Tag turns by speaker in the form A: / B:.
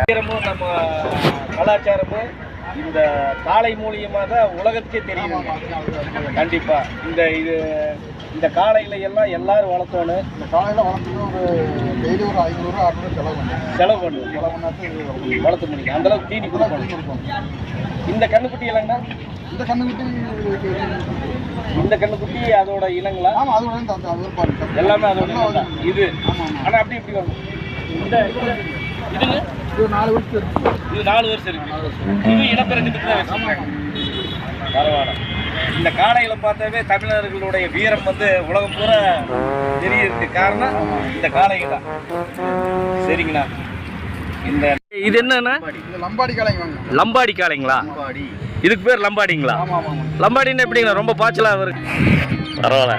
A: வீரமும் நம்ம கலாச்சாரமும் இந்த காளை மூலியமாக தான் உலகத்துக்கே தெரியும். கண்டிப்பா இந்த காளையில எல்லாம் எல்லாரும் வளர்த்தோன்னு.
B: இந்த காளையில வளர்த்தோன்னு ஒரு டெய்லி ஒரு 500-600 செலவு பண்ணாத்து
A: வளர்த்த முடியும். அந்த அளவுக்கு தீனி கொடுக்கணும். இந்த கண்ணுக்குட்டி இல்லைங்கண்ணா? இந்த கண்ணுக்குட்டி அதோட இனங்களா?
B: ஆமாம், அதோட
A: எல்லாமே அதோட இது. ஆனால் அப்படி இப்படி வரும். இதுங்க
B: இது 4 வருஷம் இருக்கு.
A: இது 4 வருஷம் இருக்கு. இது இனப்பெருக்கத்துக்கு தான் வச்சுருக்காங்க. பரவாயில்ல. இந்த காளையில பார்த்தாவே தமிழர்களுடைய வீரம் உலகம் பூரா தெரியுது. காரணம் இந்த காளைங்க தான். சரிங்கண்ணா. இது என்னன்னா
B: லம்பாடி காளைங்க.
A: லம்பாடி காளைங்களா? இதுக்கு பேர் லம்பாடிங்களா? லம்பாடின்னு எப்படிங்கண்ணா? ரொம்ப பாய்ச்சலா இருக்கு. பரவாயில்ல.